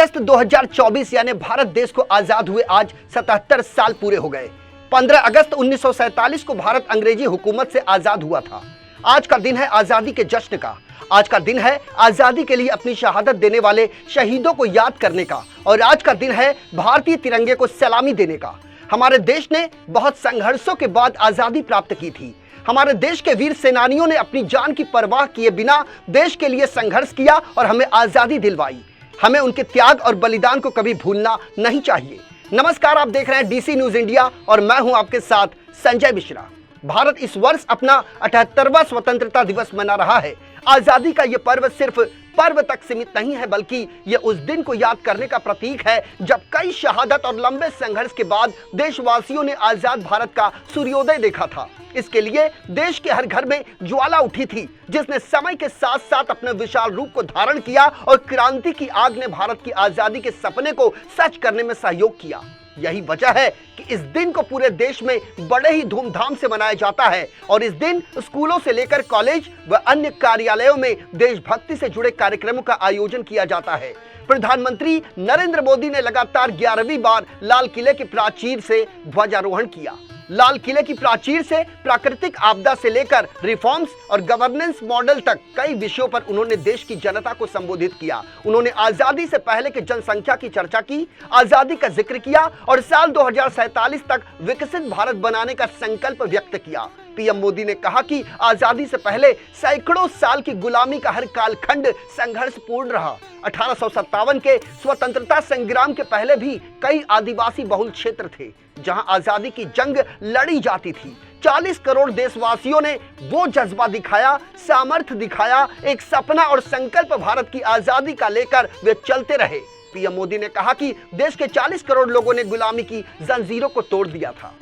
अगस्त 2024 यानी भारत देश को आजाद हुए आज 77 साल पूरे हो गए। 15 अगस्त 1947 को भारत अंग्रेजी हुकूमत से आजाद हुआ था। आज का दिन है आजादी के जश्न का। आज का दिन है आजादी के लिए अपनी शहादत देने वाले शहीदों को याद करने का, और आज का दिन है भारतीय तिरंगे को सलामी देने का। हमारे देश ने बहुत संघर्षों के बाद आजादी प्राप्त की थी। हमारे देश के वीर सेनानियों ने अपनी जान की परवाह किए बिना देश के लिए संघर्ष किया और हमें आजादी दिलवाई। हमें उनके त्याग और बलिदान को कभी भूलना नहीं चाहिए। नमस्कार, आप देख रहे हैं डीसी न्यूज इंडिया और मैं हूं आपके साथ संजय मिश्रा। भारत इस वर्ष अपना 78वां स्वतंत्रता दिवस मना रहा है। आजादी का यह पर्व सिर्फ पर्व तक सीमित नहीं है, बल्कि यह उस दिन को याद करने का प्रतीक है जब कई शहादत और लंबे संघर्ष के बाद देशवासियों ने आजाद भारत का सूर्योदय देखा था। इसके लिए देश के हर घर में ज्वाला उठी थी, जिसने समय के साथ साथ अपने विशाल रूप को धारण किया और क्रांति की आग ने भारत की आजादी के सपने को सच करने में सहयोग किया। यही वजह है कि इस दिन को पूरे देश में बड़े ही धूमधाम से मनाया जाता है और इस दिन स्कूलों से लेकर कॉलेज व अन्य कार्यालयों में देशभक्ति से जुड़े कार्यक्रमों का आयोजन किया जाता है। प्रधानमंत्री नरेंद्र मोदी ने लगातार 11वीं बार लाल किले की प्राचीर से ध्वजारोहण किया। लाल किले की प्राचीर से प्राकृतिक आपदा से लेकर रिफॉर्म्स और गवर्नेंस मॉडल तक कई विषयों पर उन्होंने देश की जनता को संबोधित किया। उन्होंने आजादी से पहले की जनसंख्या की चर्चा की, आजादी का जिक्र किया और साल 2047 तक विकसित भारत बनाने का संकल्प व्यक्त किया। पीएम मोदी ने कहा कि आजादी से पहले सैकड़ों साल की गुलामी का हर कालखंड संघर्षपूर्ण रहा। 1857 के स्वतंत्रता संग्राम के पहले भी कई आदिवासी बहुल क्षेत्र थे जहां आजादी की जंग लड़ी जाती थी। 40 करोड़ देशवासियों ने वो जज्बा दिखाया, सामर्थ्य दिखाया, एक सपना और संकल्प भारत की आजादी का लेकर वे चलते रहे। पीएम मोदी ने कहा कि देश के 40 करोड़ लोगों ने गुलामी की जंजीरों को तोड़ दिया था,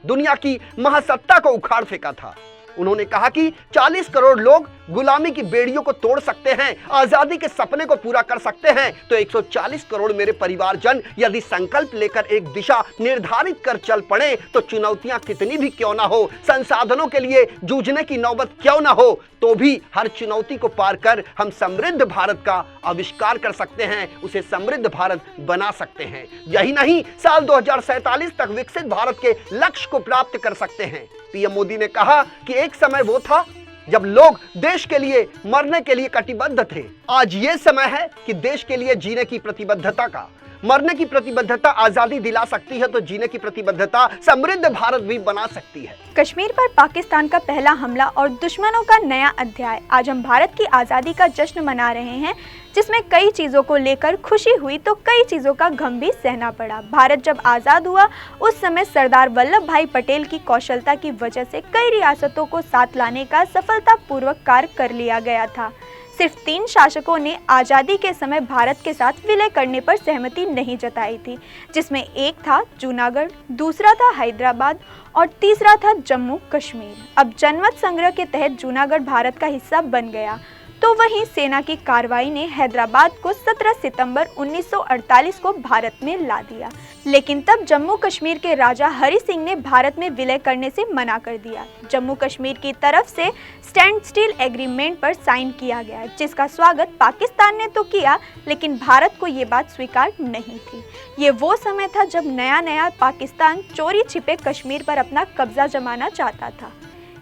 दुनिया की महासत्ता को उखाड़ फेंका था। उन्होंने कहा कि 40 करोड़ लोग गुलामी की बेड़ियों को तोड़ सकते हैं, आजादी के सपने को पूरा कर सकते हैं, तो 140 करोड़ मेरे परिवारजन यदि संकल्प लेकर एक दिशा निर्धारित कर चल पड़े तो चुनौतियां कितनी भी क्यों ना हो, संसाधनों के लिए जूझने की नौबत क्यों ना हो, तो भी हर चुनौती को पार कर हम समृद्ध भारत का आविष्कार कर सकते हैं, उसे समृद्ध भारत बना सकते हैं। यही नहीं, साल 2047 तक विकसित भारत के लक्ष्य को प्राप्त कर सकते हैं। पीएम मोदी ने कहा कि एक समय वो था जब लोग देश के लिए मरने के लिए कटिबद्ध थे। आज ये समय है कि देश के लिए जीने की प्रतिबद्धता का। मरने की प्रतिबद्धता आजादी दिला सकती है तो जीने की प्रतिबद्धता समृद्ध भारत भी बना सकती है। कश्मीर पर पाकिस्तान का पहला हमला और दुश्मनों का नया अध्याय। आज हम भारत की आज़ादी का जश्न मना रहे हैं, जिसमें कई चीज़ों को लेकर खुशी हुई तो कई चीज़ों का गम भी सहना पड़ा। भारत जब आज़ाद हुआ उस समय सरदार वल्लभ भाई पटेल की कौशलता की वजह से कई रियासतों को साथ लाने का सफलतापूर्वक कार्य कर लिया गया था। सिर्फ 3 शासकों ने आज़ादी के समय भारत के साथ विलय करने पर सहमति नहीं जताई थी, जिसमें एक था जूनागढ़, दूसरा था हैदराबाद और तीसरा था जम्मू कश्मीर। अब जनमत संग्रह के तहत जूनागढ़ भारत का हिस्सा बन गया, तो वहीं सेना की कार्रवाई ने हैदराबाद को 17 सितंबर 1948 को भारत में ला दिया। लेकिन तब जम्मू कश्मीर के राजा हरि सिंह ने भारत में विलय करने से मना कर दिया। जम्मू कश्मीर की तरफ से स्टैंड स्टिल एग्रीमेंट पर साइन किया गया, जिसका स्वागत पाकिस्तान ने तो किया, लेकिन भारत को ये बात स्वीकार नहीं थी। ये वो समय था जब नया पाकिस्तान चोरी छिपे कश्मीर पर अपना कब्जा जमाना चाहता था।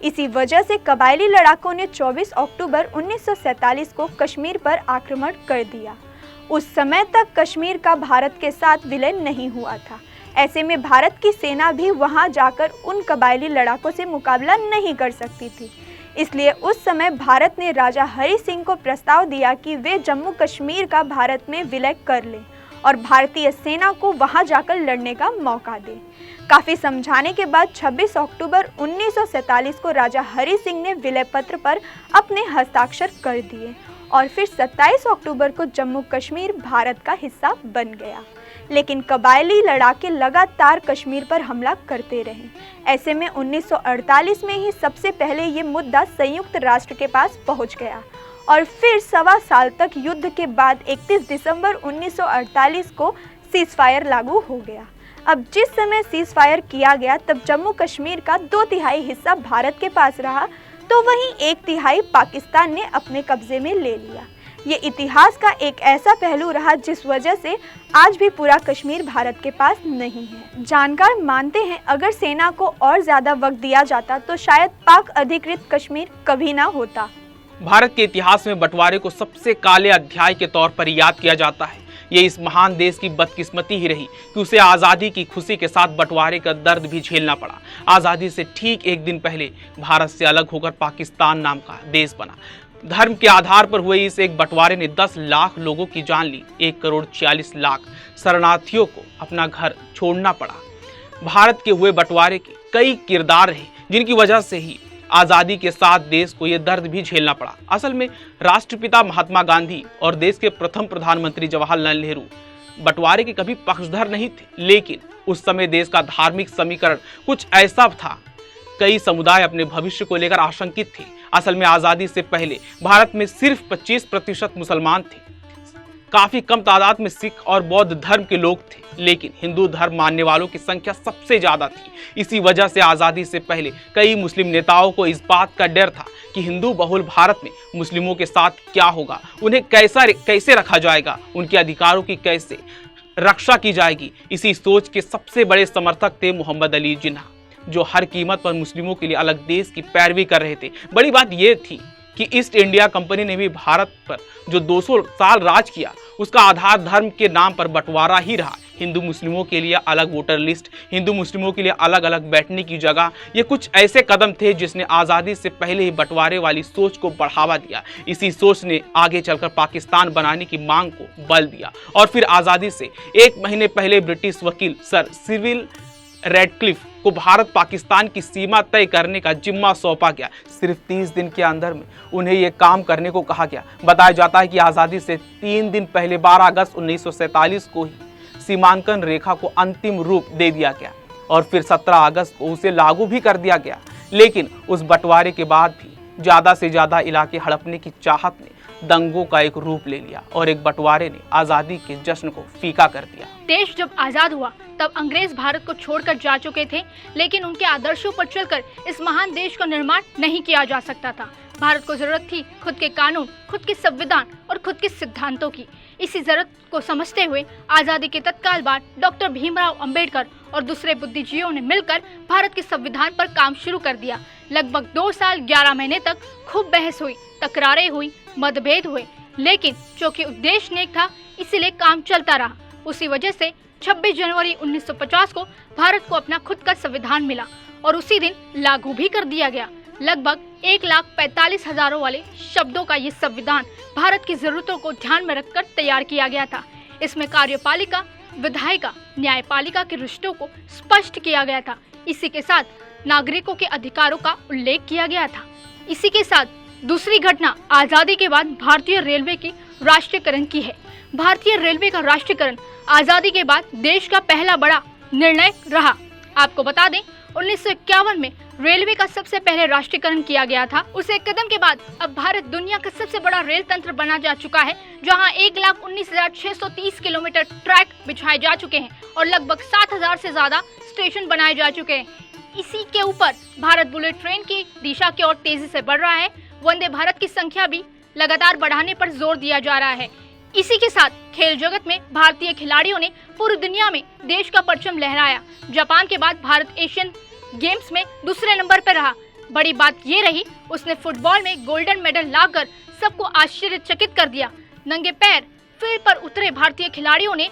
इसी वजह से कबायली लड़ाकों ने 24 अक्टूबर 1947 को कश्मीर पर आक्रमण कर दिया। उस समय तक कश्मीर का भारत के साथ विलय नहीं हुआ था। ऐसे में भारत की सेना भी वहां जाकर उन कबायली लड़ाकों से मुकाबला नहीं कर सकती थी। इसलिए उस समय भारत ने राजा हरि सिंह को प्रस्ताव दिया कि वे जम्मू कश्मीर का भारत में विलय कर लें और भारतीय सेना को वहां जाकर लड़ने का मौका दें। काफ़ी समझाने के बाद 26 अक्टूबर 1947 को राजा हरि सिंह ने विलय पत्र पर अपने हस्ताक्षर कर दिए और फिर 27 अक्टूबर को जम्मू कश्मीर भारत का हिस्सा बन गया। लेकिन कबायली लड़ाके लगातार कश्मीर पर हमला करते रहे। ऐसे में 1948 में ही सबसे पहले ये मुद्दा संयुक्त राष्ट्र के पास पहुंच गया और फिर 1.25 साल तक युद्ध के बाद 31 दिसंबर 1948 को सीज़फायर लागू हो गया। अब जिस समय सीज़फायर किया गया तब जम्मू कश्मीर का 2/3 हिस्सा भारत के पास रहा, तो वहीं 1/3 पाकिस्तान ने अपने कब्जे में ले लिया। ये इतिहास का एक ऐसा पहलू रहा जिस वजह से आज भी पूरा कश्मीर भारत के पास नहीं है। जानकार मानते हैं अगर सेना को और ज्यादा वक्त दिया जाता तो शायद पाक अधिकृत कश्मीर कभी ना होता। भारत के इतिहास में बंटवारे को सबसे काले अध्याय के तौर पर याद किया जाता है। ये इस महान देश की बदकिस्मती ही रही कि उसे आज़ादी की खुशी के साथ बंटवारे का दर्द भी झेलना पड़ा। आज़ादी से ठीक एक दिन पहले भारत से अलग होकर पाकिस्तान नाम का देश बना। धर्म के आधार पर हुए इस एक बंटवारे ने 10 लाख लोगों की जान ली। 1,40,40,00,000 शरणार्थियों को अपना घर छोड़ना पड़ा। भारत के हुए बंटवारे के कई किरदार रहे जिनकी वजह से ही आज़ादी के साथ देश को यह दर्द भी झेलना पड़ा। असल में राष्ट्रपिता महात्मा गांधी और देश के प्रथम प्रधानमंत्री जवाहरलाल नेहरू बंटवारे के कभी पक्षधर नहीं थे, लेकिन उस समय देश का धार्मिक समीकरण कुछ ऐसा था। कई समुदाय अपने भविष्य को लेकर आशंकित थे। असल में आज़ादी से पहले भारत में सिर्फ 25% मुसलमान थे। काफी कम तादाद में सिख और बौद्ध धर्म के लोग थे, लेकिन हिंदू धर्म मानने वालों की संख्या सबसे ज्यादा थी। इसी वजह से आज़ादी से पहले कई मुस्लिम नेताओं को इस बात का डर था कि हिंदू बहुल भारत में मुस्लिमों के साथ क्या होगा, उन्हें कैसे रखा जाएगा, उनके अधिकारों की कैसे रक्षा की जाएगी। इसी सोच के सबसे बड़े समर्थक थे मोहम्मद अली जिन्ना, जो हर कीमत पर मुस्लिमों के लिए अलग देश की पैरवी कर रहे थे। बड़ी बात यह थी कि ईस्ट इंडिया कंपनी ने भी भारत पर जो 200 साल राज किया उसका आधार धर्म के नाम पर बंटवारा ही रहा। हिंदू मुस्लिमों के लिए अलग वोटर लिस्ट, हिंदू मुस्लिमों के लिए अलग अलग बैठने की जगह, ये कुछ ऐसे कदम थे जिसने आज़ादी से पहले ही बंटवारे वाली सोच को बढ़ावा दिया। इसी सोच ने आगे चलकर पाकिस्तान बनाने की मांग को बल दिया और फिर आज़ादी से 1 महीने पहले ब्रिटिश वकील सर सिविल रेडक्लिफ को भारत पाकिस्तान की सीमा तय करने का जिम्मा सौंपा गया। सिर्फ 30 दिन के अंदर में उन्हें यह काम करने को कहा गया। बताया जाता है कि आज़ादी से 3 दिन पहले 12 अगस्त 1947 को ही सीमांकन रेखा को अंतिम रूप दे दिया गया और फिर 17 अगस्त को उसे लागू भी कर दिया गया। लेकिन उस बंटवारे के बाद भी ज़्यादा से ज़्यादा इलाके हड़पने की चाहत ने दंगों का एक रूप ले लिया और एक बंटवारे ने आज़ादी के जश्न को फीका कर दिया। देश जब आजाद हुआ तब अंग्रेज भारत को छोड़कर जा चुके थे, लेकिन उनके आदर्शों पर चलकर इस महान देश का निर्माण नहीं किया जा सकता था। भारत को जरूरत थी खुद के कानून, खुद के संविधान और खुद के सिद्धांतों की। इसी जरूरत को समझते हुए आज़ादी के तत्काल बाद डॉक्टर भीमराव अंबेडकर और दूसरे बुद्धिजीवियों ने मिलकर भारत के संविधान पर काम शुरू कर दिया। लगभग 2 साल 11 महीने तक खूब बहस हुई, तकरारें हुई, मतभेद हुए, लेकिन चूंकि उद्देश्य नेक था इसीलिए काम चलता रहा। उसी वजह से 26 जनवरी 1950 को भारत को अपना खुद का संविधान मिला और उसी दिन लागू भी कर दिया गया। लगभग 1,45,000 वाले शब्दों का ये संविधान भारत की जरूरतों को ध्यान में रखकर तैयार किया गया था। इसमें कार्यपालिका, विधायिका, न्यायपालिका के रिश्तों को स्पष्ट किया गया था। इसी के साथ नागरिकों के अधिकारों का उल्लेख किया गया था। इसी के साथ दूसरी घटना आज़ादी के बाद भारतीय रेलवे की राष्ट्रीयकरण की है। भारतीय रेलवे का राष्ट्रीयकरण आज़ादी के बाद देश का पहला बड़ा निर्णय रहा। आपको बता दें 1951 में रेलवे का सबसे पहले राष्ट्रीयकरण किया गया था। उस एक कदम के बाद अब भारत दुनिया का सबसे बड़ा रेल तंत्र बना जा चुका है, जहां 1,19,630 किलोमीटर ट्रैक बिछाए जा चुके हैं और लगभग 7,000 से ज्यादा स्टेशन बनाए जा चुके हैं। इसी के ऊपर भारत बुलेट ट्रेन की दिशा की ओर तेजी से बढ़ रहा है। वंदे भारत की संख्या भी लगातार बढ़ाने पर जोर दिया जा रहा है। इसी के साथ खेल जगत में भारतीय खिलाड़ियों ने पूरी दुनिया में देश का परचम लहराया। जापान के बाद भारत एशियन गेम्स में दूसरे नंबर पर रहा। बड़ी बात ये रही, उसने फुटबॉल में गोल्डन मेडल लाकर सबको आश्चर्यचकित कर दिया। नंगे पैर फील्ड पर उतरे भारतीय खिलाड़ियों ने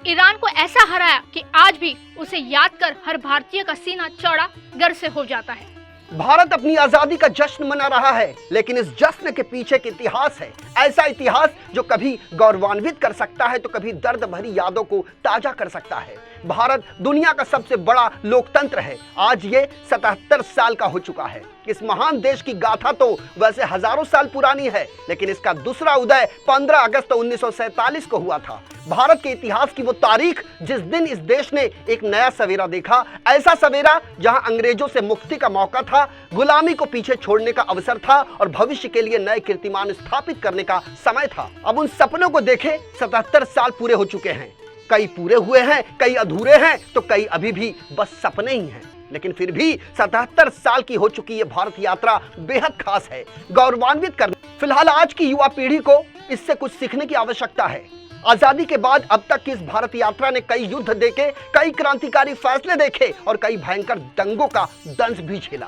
ईरान को ऐसा हराया कि आज भी उसे याद कर हर भारतीय का सीना चौड़ा गर्व से हो जाता है। भारत अपनी आजादी का जश्न मना रहा है, लेकिन इस जश्न के पीछे एक इतिहास है। ऐसा इतिहास जो कभी गौरवान्वित कर सकता है तो कभी दर्द भरी यादों को ताजा कर सकता है। भारत दुनिया का सबसे बड़ा लोकतंत्र है। आज ये 77 साल का हो चुका है। इस महान देश की गाथा तो वैसे हजारों साल पुरानी है, लेकिन इसका दूसरा उदय 15 अगस्त 1947 को हुआ था। भारत के इतिहास की वो तारीख जिस दिन इस देश ने एक नया सवेरा देखा, ऐसा सवेरा जहां अंग्रेजों से मुक्ति का मौका था, गुलामी को पीछे छोड़ने का अवसर था और भविष्य के लिए नए कीर्तिमान स्थापित करने का समय था। अब उन सपनों को देखे 77 साल पूरे हो चुके हैं। कई पूरे हुए हैं, कई अधूरे हैं, तो कई अभी भी बस सपने ही हैं। लेकिन फिर भी 77 साल की हो चुकी ये भारत यात्रा बेहद खास है, गौरवान्वित करने फिलहाल आज की युवा पीढ़ी को इससे कुछ सीखने की आवश्यकता है। आजादी के बाद अब तक की इस भारत यात्रा ने कई युद्ध देखे, कई क्रांतिकारी फैसले देखे और कई भयंकर दंगों का दंश भी झेला।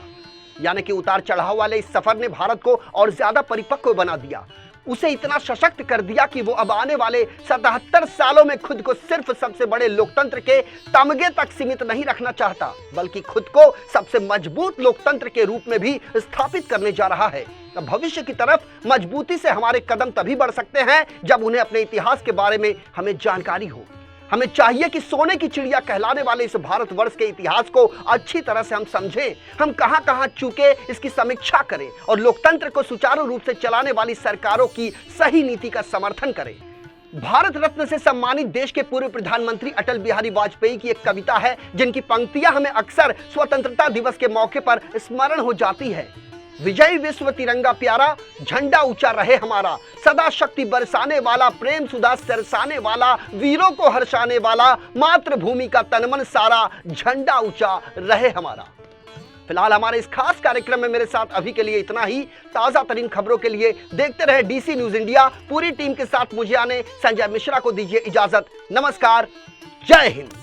यानी कि उतार चढ़ाव वाले इस सफर ने भारत को और ज्यादा परिपक्व बना दिया, उसे इतना सशक्त कर दिया कि वो अब आने वाले 77 सालों में खुद को सिर्फ सबसे बड़े लोकतंत्र के तमगे तक सीमित नहीं रखना चाहता, बल्कि खुद को सबसे मजबूत लोकतंत्र के रूप में भी स्थापित करने जा रहा है। भविष्य की तरफ मजबूती से हमारे कदम तभी बढ़ सकते हैं जब उन्हें अपने इतिहास के बारे में हमें जानकारी हो। हमें चाहिए कि सोने की चिड़िया कहलाने वाले इस भारतवर्ष के इतिहास को अच्छी तरह से हम समझें, हम कहां चूके इसकी समीक्षा करें और लोकतंत्र को सुचारू रूप से चलाने वाली सरकारों की सही नीति का समर्थन करें। भारत रत्न से सम्मानित देश के पूर्व प्रधानमंत्री अटल बिहारी वाजपेयी की एक कविता है जिनकी पंक्तियां हमें अक्सर स्वतंत्रता दिवस के मौके पर स्मरण हो जाती है। विजय विश्व तिरंगा प्यारा, झंडा ऊंचा रहे हमारा, सदा शक्ति बरसाने वाला, प्रेम सुधा सरसाने वाला, वीरों को हर्षाने वाला, मातृभूमि का तनमन सारा, झंडा ऊंचा रहे हमारा। फिलहाल हमारे इस खास कार्यक्रम में मेरे साथ अभी के लिए इतना ही। ताजा तरीन खबरों के लिए देखते रहे DC न्यूज इंडिया। पूरी टीम के साथ मुझे आने संजय मिश्रा को दीजिए इजाजत। नमस्कार, जय हिंद।